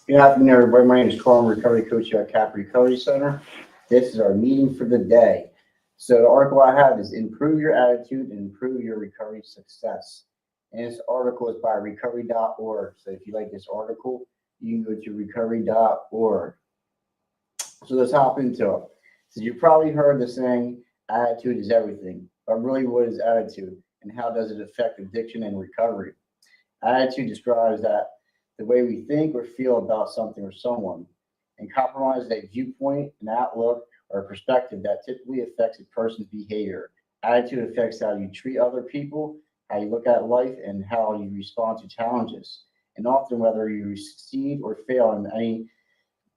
Good afternoon, everybody. My name is Carl. I'm a recovery coach here at Cap Recovery Center. This is our meeting for the day. So the article I have is Improve Your Attitude and Improve Your Recovery Success. And this article is by recovery.org. So if you like this article, you can go to recovery.org. So let's hop into it. So you probably heard the saying, attitude is everything. But really, what is attitude? And how does it affect addiction and recovery? Attitude describes that the way we think or feel about something or someone, and compromise is a viewpoint, an outlook, or a perspective that typically affects a person's behavior. Attitude affects how you treat other people, how you look at life, and how you respond to challenges. And often, whether you succeed or fail in any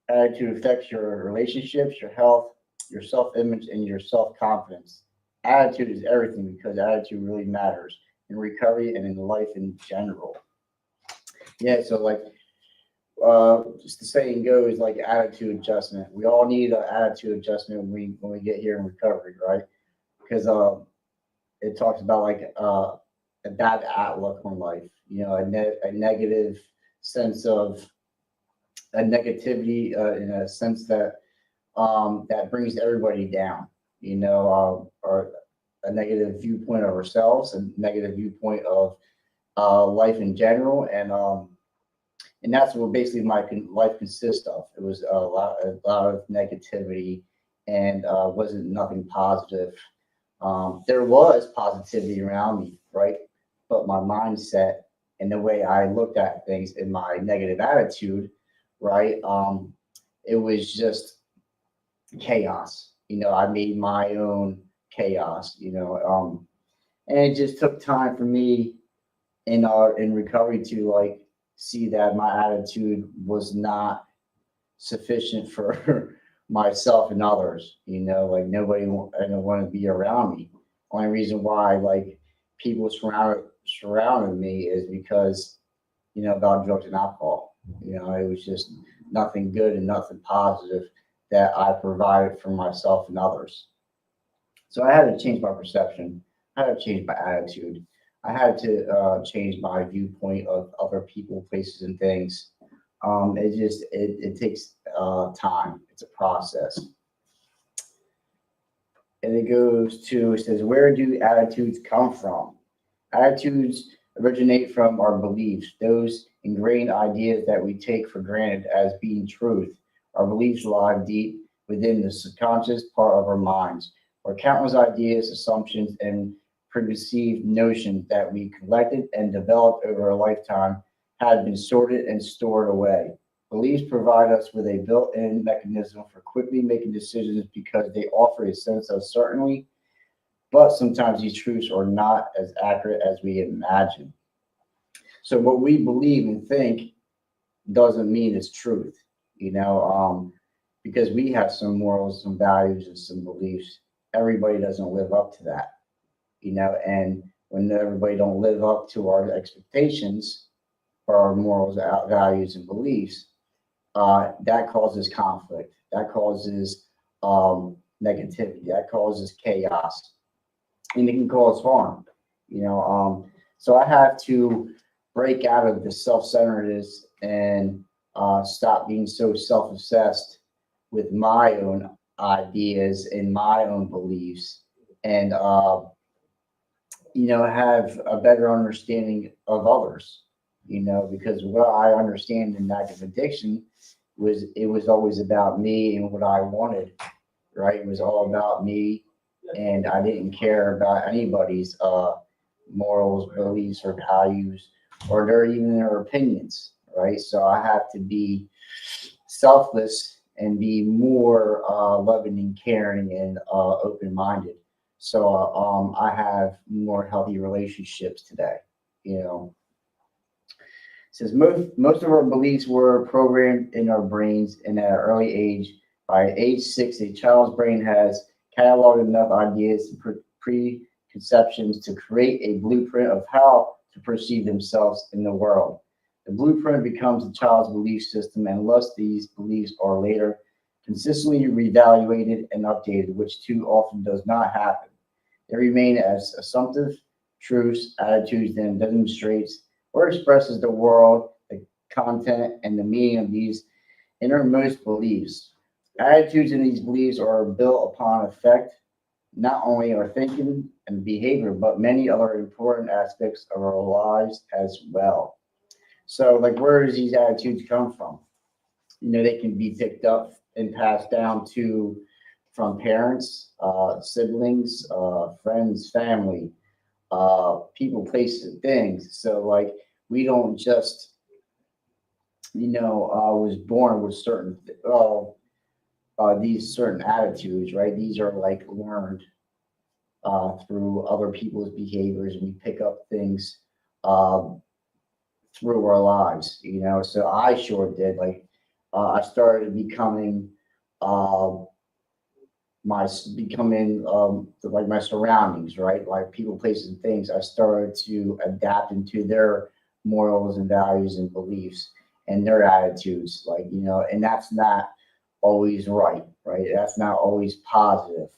attitude affects your relationships, your health, your self image, and your self confidence. Attitude is everything because attitude really matters in recovery and in life in general. Yeah, so like just the saying goes, like attitude adjustment. We all need an attitude adjustment when we get here in recovery, right? Because it talks about like a bad outlook on life, a negative sense of a negativity in a sense that that brings everybody down, or a negative viewpoint of ourselves, a negative viewpoint of life in general, and that's what basically my life consists of. It was a lot of negativity, and wasn't nothing positive. There was positivity around me, right? But my mindset and the way I looked at things and my negative attitude, right? It was just chaos. I made my own chaos. And it just took time for me in recovery to like see that my attitude was not sufficient for myself and others. Like nobody I don't want to be around me. Only reason why like people surrounded me is because about drugs and alcohol. It was just nothing good and nothing positive that I provided for myself and others. So I had to change my perception. I had to change my attitude. I had to change my viewpoint of other people, places, and things. It takes time. It's a process. And it says, where do attitudes come from? Attitudes originate from our beliefs, those ingrained ideas that we take for granted as being truth. Our beliefs lie deep within the subconscious part of our minds, where countless ideas, assumptions, and preconceived notions that we collected and developed over a lifetime had been sorted and stored away. Beliefs provide us with a built in mechanism for quickly making decisions because they offer a sense of certainty, but sometimes these truths are not as accurate as we imagine. So, what we believe and think doesn't mean it's truth, because we have some morals, some values, and some beliefs. Everybody doesn't live up to that, and when everybody don't live up to our expectations for our morals, values, and beliefs, that causes conflict, that causes negativity, that causes chaos, and it can cause harm. So I have to break out of the self-centeredness and stop being so self-obsessed with my own ideas and my own beliefs, and have a better understanding of others. Because what I understand in active addiction was it was always about me and what I wanted, right? It was all about me, and I didn't care about anybody's morals, beliefs, or values, or their opinions, right? So I have to be selfless and be more loving and caring and open-minded. So I have more healthy relationships today. You know, it says most of our beliefs were programmed in our brains in an early age. By age 6, a child's brain has cataloged enough ideas and preconceptions to create a blueprint of how to perceive themselves in the world. The blueprint becomes the child's belief system, and thus these beliefs are later consistently reevaluated and updated, which too often does not happen. They remain as assumptive truths, attitudes, then demonstrates or expresses the world content, and the meaning of these innermost beliefs. Attitudes in these beliefs are built upon effect not only our thinking and behavior, but many other important aspects of our lives as well. So, like, where does these attitudes come from? They can be picked up and passed down to from parents, siblings, friends, family, people, places, and things. So, like, we don't just, was born with these certain attitudes, right? These are like learned through other people's behaviors, and we pick up things uh, through our lives. So I sure did. Like, I started becoming uh, like my surroundings, right? Like people, places, and things. I started to adapt into their morals and values and beliefs and their attitudes, like, and that's not always right? That's not always positive.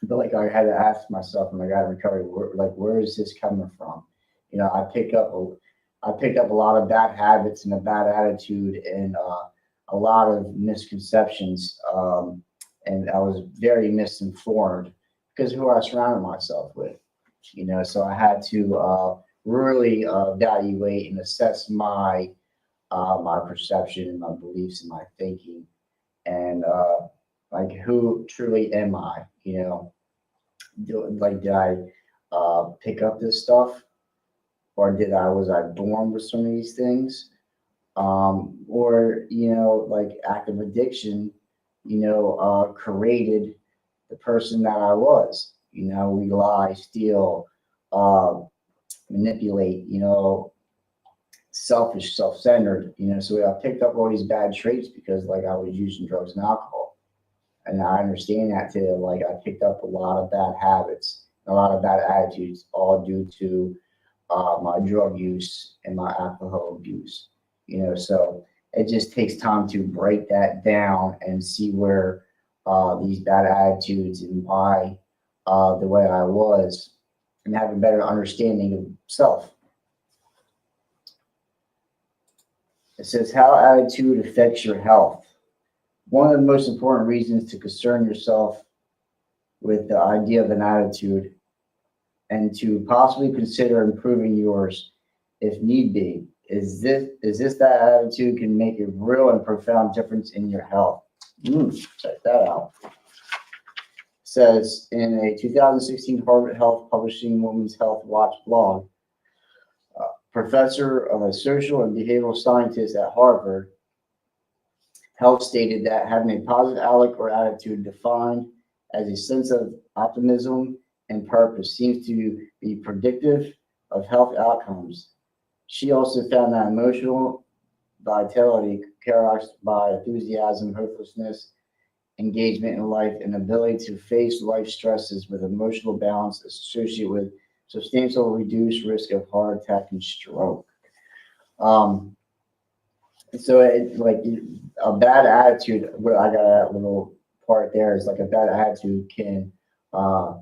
But like I had to ask myself when I got in recovery, where is this coming from? I picked up a lot of bad habits and a bad attitude and a lot of misconceptions, and I was very misinformed because of who I surrounded myself with. So I had to really evaluate and assess my perception and my beliefs and my thinking, and like, who truly am I? Did I pick up this stuff, or was I born with some of these things? Or like active addiction, created the person that I was. We lie, steal, uh, manipulate, selfish, self-centered. So I picked up all these bad traits because like I was using drugs and alcohol, and I understand that too. Like I picked up a lot of bad habits, a lot of bad attitudes, all due to my drug use and my alcohol abuse. So it just takes time to break that down and see where these bad attitudes and why the way I was, and have a better understanding of self. It says how attitude affects your health. One of the most important reasons to concern yourself with the idea of an attitude and to possibly consider improving yours if need be is this that attitude can make a real and profound difference in your health. Check that out. It says in a 2016 Harvard Health Publishing Women's Health Watch blog, professor of a social and behavioral scientist at Harvard Health stated that having a positive outlook or attitude defined as a sense of optimism and purpose seems to be predictive of health outcomes. She also found that emotional vitality, characterized by enthusiasm, hopelessness, engagement in life, and ability to face life stresses with emotional balance, is associated with substantial reduced risk of heart attack and stroke. Um, so like a bad attitude, what I got a little part there is like a bad attitude uh,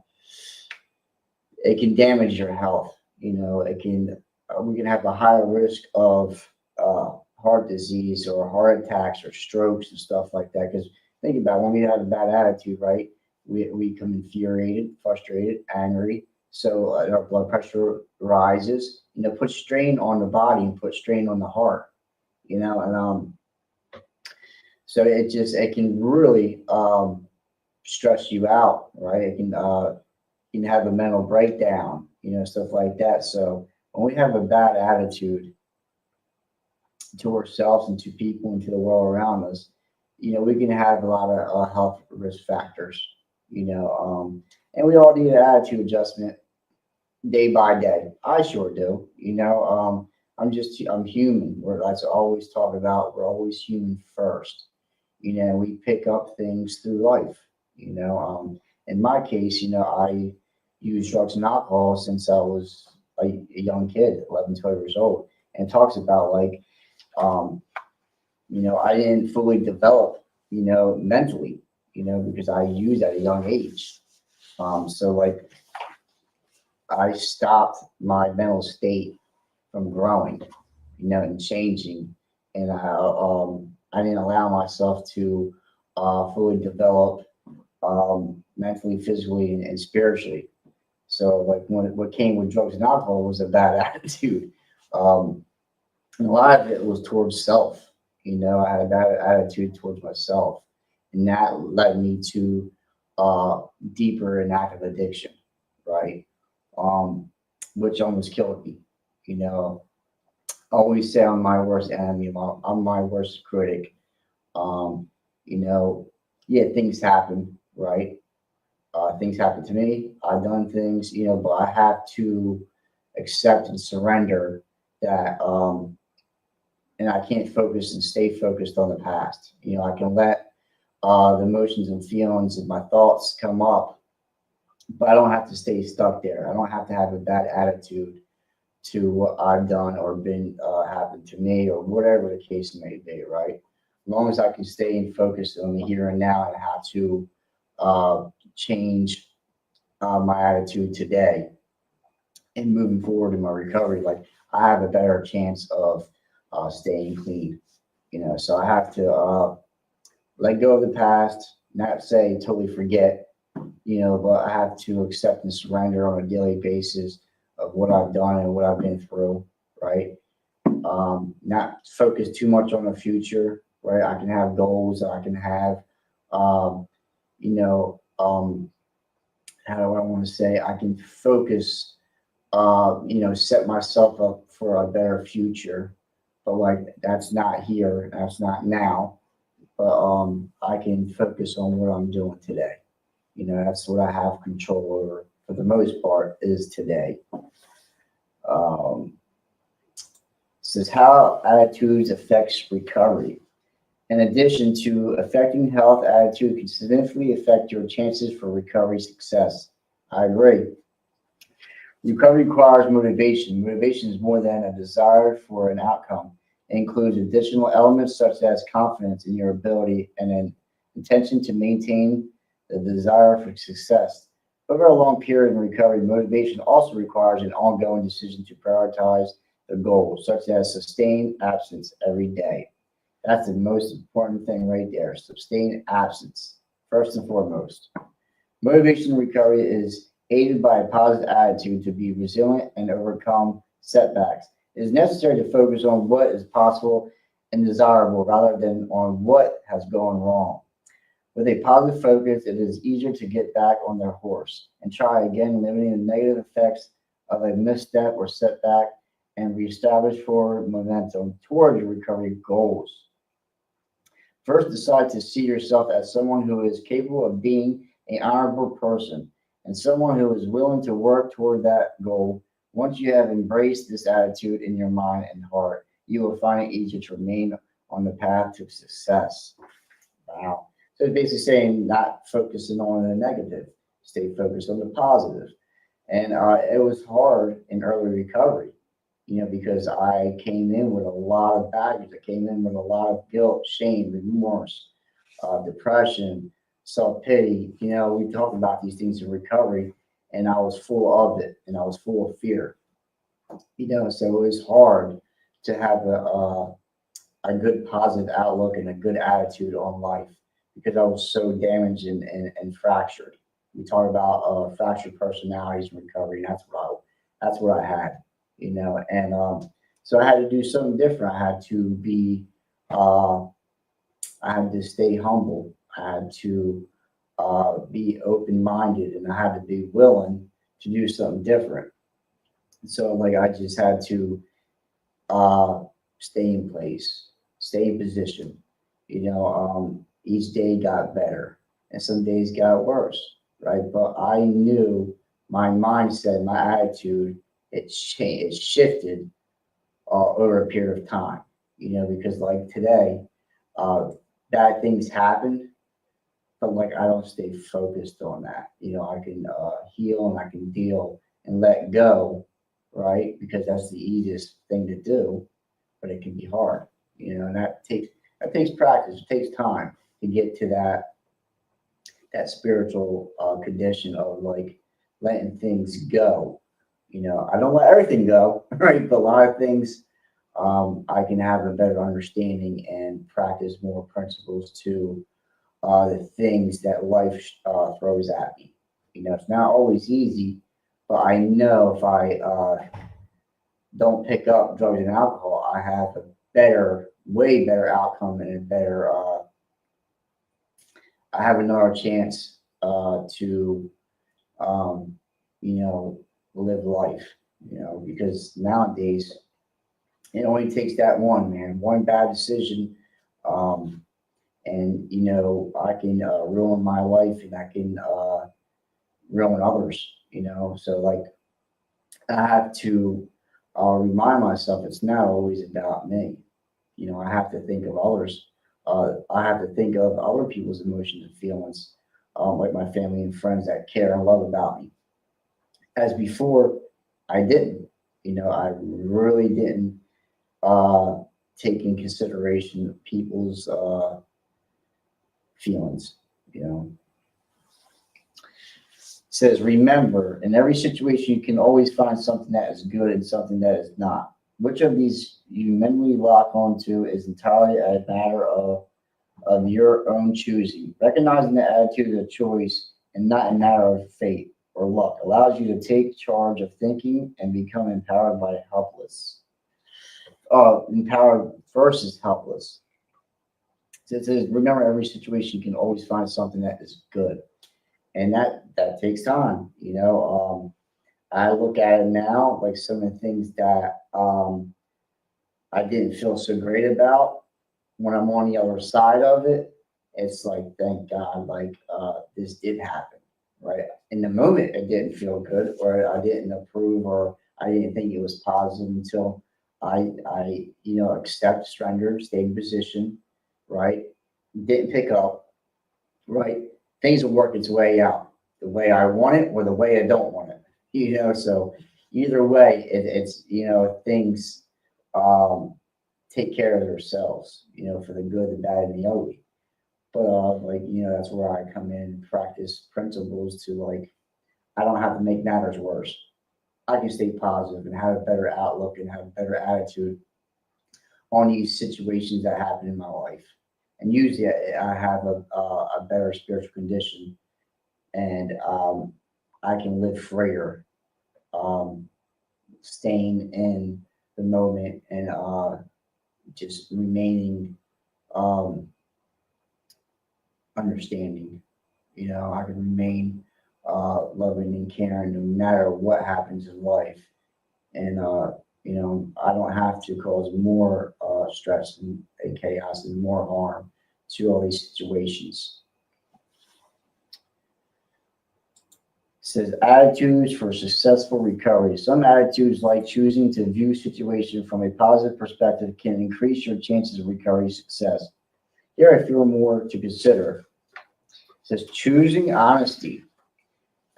can damage your health. We can have a higher risk of heart disease or heart attacks or strokes and stuff like that. Because think about it, when we have a bad attitude, right? We become infuriated, frustrated, angry. So our blood pressure rises. Put strain on the body and put strain on the heart. And so it can really stress you out, right? It can have a mental breakdown, stuff like that. So when we have a bad attitude to ourselves and to people and to the world around us, we can have a lot of health risk factors, and we all need an attitude adjustment day by day. I sure do, I'm human. That's always talk about. We're always human first. We pick up things through life, in my case, I used drugs and alcohol since I was a young kid, 11, 12 years old, and talks about like, um, I didn't fully develop, mentally, because I used at a young age. So like I stopped my mental state from growing. and changing. And I didn't allow myself to fully develop mentally, physically, and spiritually. So like what came with drugs and alcohol was a bad attitude. Um, and a lot of it was towards self. I had a bad attitude towards myself, and that led me to uh, deeper and active addiction, right? Um, which almost killed me. You know, I always say I'm my worst enemy. I'm my worst critic. Um, you know, yeah, things happen, right? Things happen to me. I've done things, but I have to accept and surrender that. And I can't focus and stay focused on the past. I can let the emotions and feelings and my thoughts come up, but I don't have to stay stuck there. I don't have to have a bad attitude to what I've done or been happened to me or whatever the case may be, right? As long as I can stay and focus on the here and now and how to change my attitude today and moving forward in my recovery, like I have a better chance of staying clean. So I have to let go of the past, not say totally forget, but I have to accept and surrender on a daily basis of what I've done and what I've been through, right? Not focus too much on the future, right? I can have goals, I can have, um, you know, um, how do I want to say? I can focus, set myself up for a better future, but like that's not here, that's not now, but I can focus on what I'm doing today. That's what I have control over for the most part is today. Um, says how attitudes affects recovery. In addition to affecting health, attitude can significantly affect your chances for recovery success. I agree. Recovery requires motivation. Motivation is more than a desire for an outcome. It includes additional elements such as confidence in your ability and an intention to maintain the desire for success. Over a long period in recovery, motivation also requires an ongoing decision to prioritize the goal, such as sustained absence every day. That's the most important thing right there. Sustained absence, first and foremost. Motivation recovery is aided by a positive attitude to be resilient and overcome setbacks. It is necessary to focus on what is possible and desirable rather than on what has gone wrong. With a positive focus, it is easier to get back on their horse and try again, limiting the negative effects of a misstep or setback and reestablish forward momentum toward your recovery goals. First, decide to see yourself as someone who is capable of being an honorable person and someone who is willing to work toward that goal. Once you have embraced this attitude in your mind and heart, you will find it easier to remain on the path to success. Wow. So it's basically saying not focusing on the negative, stay focused on the positive. And it was hard in early recovery, because I came in with a lot of baggage. I came in with a lot of guilt, shame, remorse, depression, self pity. We talk about these things in recovery, and I was full of it, and I was full of fear. So it was hard to have a good positive outlook and a good attitude on life because I was so damaged and fractured. We talk about fractured personalities in recovery, and that's what I had, and so I had to do something different. Uh, I had to stay humble. I had to be open minded, and I had to be willing to do something different. So like I just had to uh, stay in place, stay in position. Each day got better, and some days got worse, right? But I knew my mindset, my attitude, it shifted over a period of time. Because like today, uh, bad things happen, but like I don't stay focused on that. I can heal and I can deal and let go, right? Because that's the easiest thing to do, but it can be hard, and that takes practice. It takes time to get to that spiritual condition of like letting things go. I don't let everything go, right? But a lot of things I can have a better understanding and practice more principles to the things that life throws at me. It's not always easy, but I know if I don't pick up drugs and alcohol, I have a better, way better outcome and a better, I have another chance to, um, you know, live life, because nowadays it only takes that one, man, one bad decision. Um, and, I can ruin my life and I can ruin others, so like I have to remind myself it's not always about me. I have to think of others. I have to think of other people's emotions and feelings, like my family and friends that care and love about me. As before, I didn't. I really didn't uh, take in consideration people's feelings. You know, says, remember, in every situation, you can always find something that is good and something that is not. Which of these you mentally lock onto is entirely a matter of your own choosing. Recognizing the attitude is a choice and not a matter of fate or luck allows you to take charge of thinking and become empowered by helpless. Empowered versus helpless. So it says, remember, every situation you can always find something that is good, and that takes time. I look at it now, like some of the things that I didn't feel so great about when I'm on the other side of it. It's like, thank God, like this did happen, right? In the moment, it didn't feel good, or I didn't approve, or I didn't think it was positive until I accept surrender, stayed in position, right? Didn't pick up, right? Things will work its way out the way I want it or the way I don't want it. So either way, it's things um, take care of themselves. For the good, the bad, and the ugly. But like that's where I come in and practice principles to like I don't have to make matters worse. I can stay positive and have a better outlook and have a better attitude on these situations that happen in my life. And usually I have a better spiritual condition and I can live freer, um, staying in the moment and just remaining um, understanding. I can remain loving and caring no matter what happens in life. And, I don't have to cause more stress and chaos and more harm to all these situations. Says attitudes for successful recovery. Some attitudes, like choosing to view situation from a positive perspective, can increase your chances of recovery success. Here are a few more to consider. It says choosing honesty.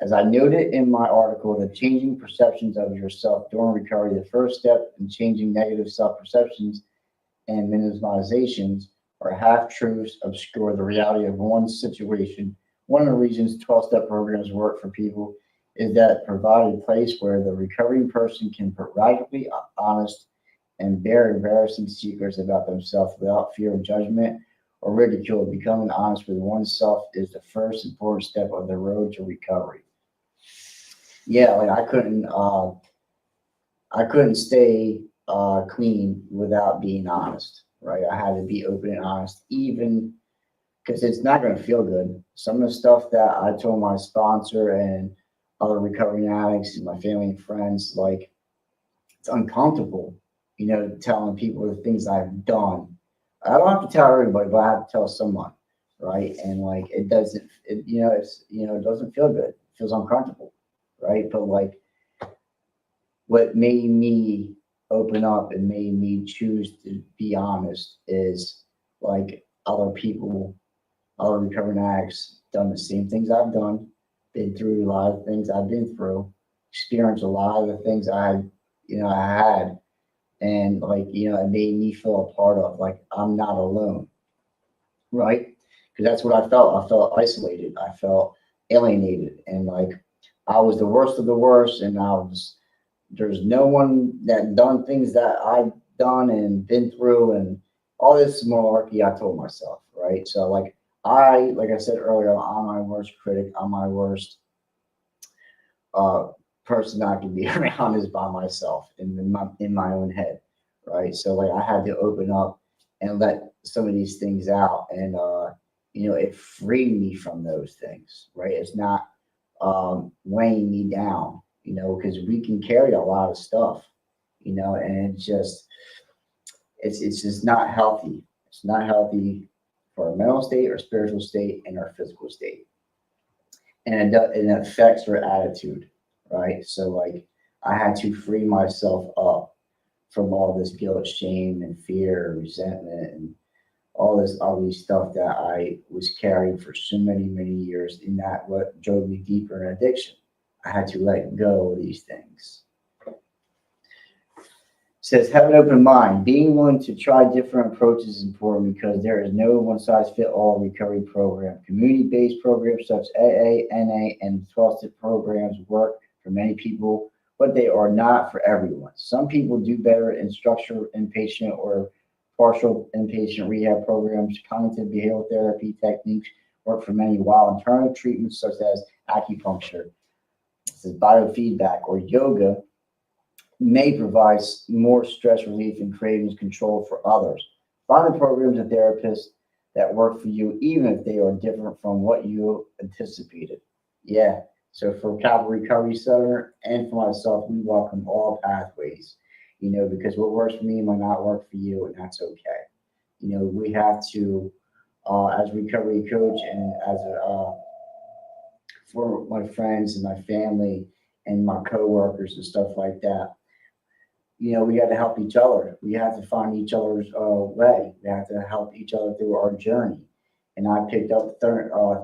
As I noted in my article, the changing perceptions of yourself during recovery, the first step in changing negative self-perceptions and minimizations or half-truths obscure the reality of one's situation. One of the reasons 12-step programs work for people is that provide a place where the recovering person can be radically honest and bear embarrassing secrets about themselves without fear of judgment or ridicule. Becoming honest with oneself is the first important step on the road to recovery. Yeah, like I couldn't stay clean without being honest, right? I had to be open and honest, even because it's not going to feel good. Some of the stuff that I told my sponsor and other recovering addicts and my family and friends, like it's uncomfortable, telling people the things I've done. I don't have to tell everybody, but I have to tell someone, right? And like it doesn't, it doesn't feel good. It feels uncomfortable, right? But like what made me open up and made me choose to be honest is like other people, other recovering addicts, done the same things I've done, been through a lot of things I've been through, experienced a lot of the things I had, and like it made me feel a part of like I'm not alone, right? Because that's what I felt. I felt isolated. I felt alienated, and like I was the worst of the worst, and there's no one that done things that I done and been through and all this malarkey I told myself, right? So like I said earlier, I'm my worst critic, I'm my worst uh, person I can be around is by myself in my own head, right? So like I had to open up and let some of these things out, and it freed me from those things, right? It's not weighing me down, because we can carry a lot of stuff, and it's just not healthy. It's not healthy for our mental state, our spiritual state, and our physical state, and it affects our attitude, right? So like I had to free myself up from all this guilt, shame, and fear, resentment, and all these stuff that I was carrying for so many years, and that what drove me deeper in addiction. I had to let go of these things. Says have an open mind. Being willing to try different approaches is important because there is no one size fit all recovery program. Community based programs such as AA, NA, and 12-step programs work for many people, but they are not for everyone. Some people do better in structured inpatient or partial inpatient rehab programs. Cognitive behavioral therapy techniques work for many, while alternative treatments such as acupuncture, this is biofeedback, or yoga may provide more stress relief and cravings control for others. Find the programs and therapists that work for you, even if they are different from what you anticipated. Yeah. So for Calvary Recovery Center and for myself, we welcome all pathways, because what works for me might not work for you, and that's okay. We have to, as a recovery coach and as for my friends and my family and my coworkers and stuff like that, we got to help each other. We have to find each other's way. We have to help each other through our journey. And I picked up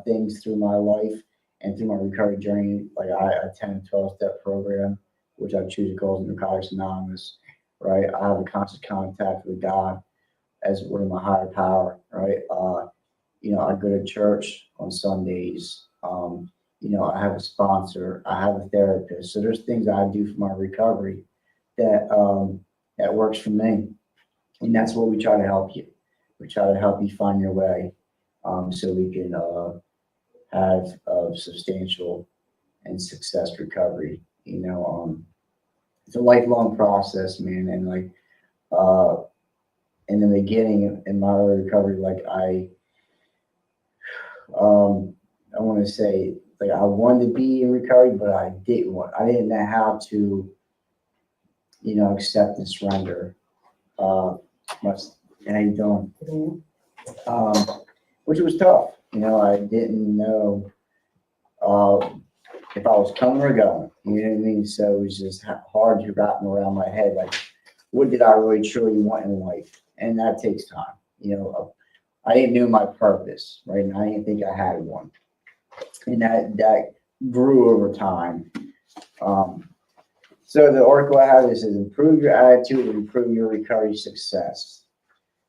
things through my life and through my recovery journey. Like I attend a 12-step program, which I choose to call Narcotics Anonymous, right? I have a constant contact with God as one of my higher power, right? I go to church on Sundays. I have a sponsor. I have a therapist. So there's things I do for my recovery that works for me, and that's what we try to help you. We try to help you find your way, so we can have a substantial and success recovery. It's a lifelong process, man, and like in the beginning in my early recovery, like I want to say like I wanted to be in recovery, but I didn't know how to accept and surrender. Much, and I don't, which was tough. I didn't know if I was coming or going. You know what I mean? So it was just hard to wrap around my head. Like, what did I really truly want in life? And that takes time. I didn't know my purpose, right? And I didn't think I had one, and that grew over time. So the article I have is improve your attitude and improve your recovery success.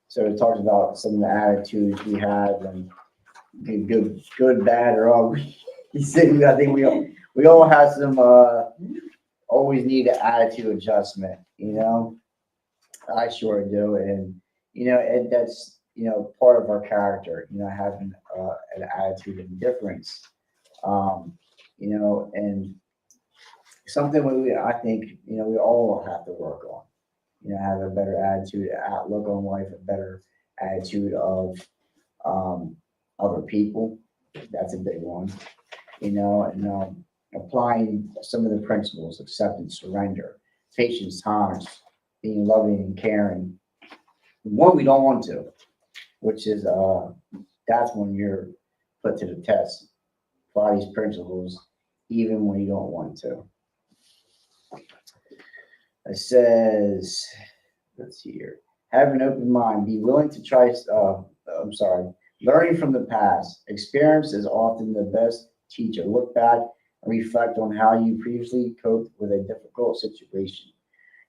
So it talks about some of the attitudes we have and good, bad, or ugly. I think we all have some always need an attitude adjustment. I sure do, and and that's part of our character. Having an attitude of indifference. And something I think we all have to work on. Have a better attitude, outlook on life, a better attitude of other people. That's a big one. And applying some of the principles: acceptance, surrender, patience, tolerance, being loving and caring. One we don't want to, which is that's when you're put to the test. Apply these principles even when you don't want to. It says, let's see here. Have an open mind. Be willing to try. Learning from the past. Experience is often the best teacher. Look back and reflect on how you previously coped with a difficult situation.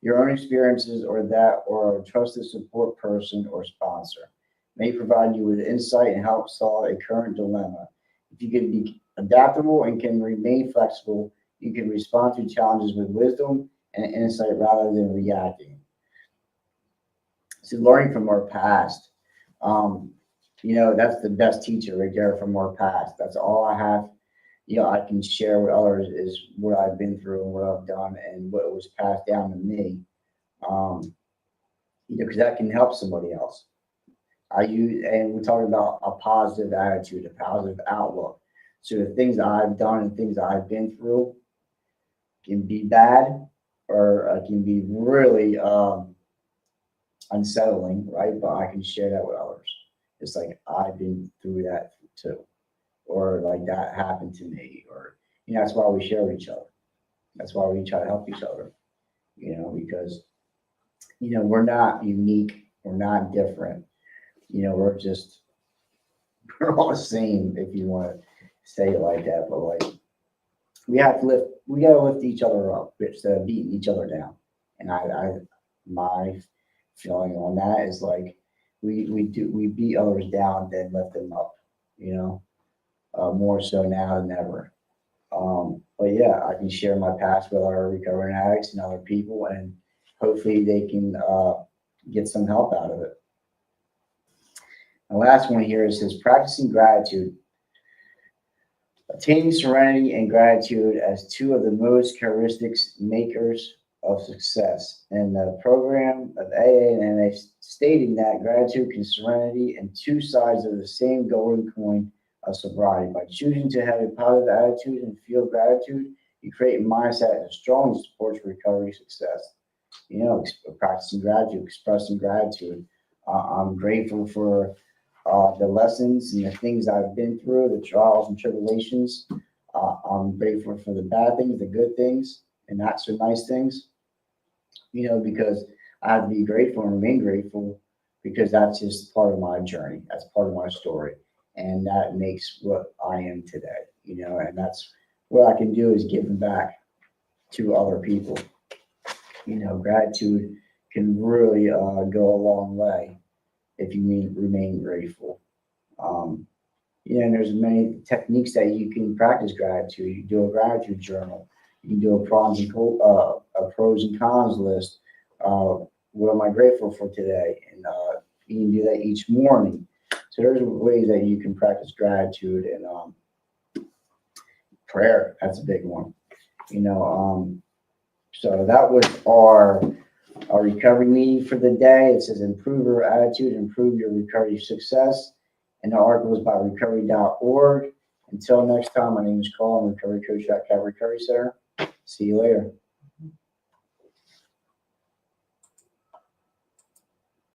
Your own experiences or a trusted support person or sponsor may provide you with insight and help solve a current dilemma. If you can be adaptable and can remain flexible, you can respond to challenges with wisdom and insight rather than reacting. So learning from our past, um, that's the best teacher right there from our past. That's all I have. I can share with others is what I've been through and what I've done and what was passed down to me. Um, because that can help somebody else. And we're talking about a positive attitude, a positive outlook. So the things that I've done and things that I've been through can be bad or can be really unsettling, right? But I can share that with others. It's like I've been through that too, or like that happened to me, or that's why we share with each other. That's why we try to help each other, because we're not unique, we're not different. We're just we're all the same if you want to say it like that. But like we gotta lift each other up instead of beating each other down. And my feeling on that is like we beat others down then lift them up, you know, more so now than ever. But yeah, I can share my past with our recovering addicts and other people, and hopefully they can get some help out of it. The last one here is says practicing gratitude. Attaining serenity and gratitude as two of the most characteristics makers of success. And the program of AA and NA stating that gratitude and serenity and two sides of the same golden coin of sobriety. By choosing to have a positive attitude and feel gratitude, you create a mindset that strongly supports recovery success. Practicing gratitude, expressing gratitude. I'm grateful for the lessons and the things I've been through, the trials and tribulations. I'm grateful for the bad things, the good things, and not so nice things, because I have to be grateful and remain grateful because that's just part of my journey. That's part of my story. And that makes what I am today, and that's what I can do is giving back to other people. Gratitude can really go a long way if you remain grateful. Um, and there's many techniques that you can practice gratitude. You can do a gratitude journal. You can do a pros and cons list. What am I grateful for today? And you can do that each morning. So there's ways that you can practice gratitude and prayer. That's a big one. So that was our recovery meeting for the day. It says improve your attitude, improve your recovery success. And the article is by recovery.org. Until next time, my name is Carl. I'm a recovery coach at Calvary Recovery Center. See you later.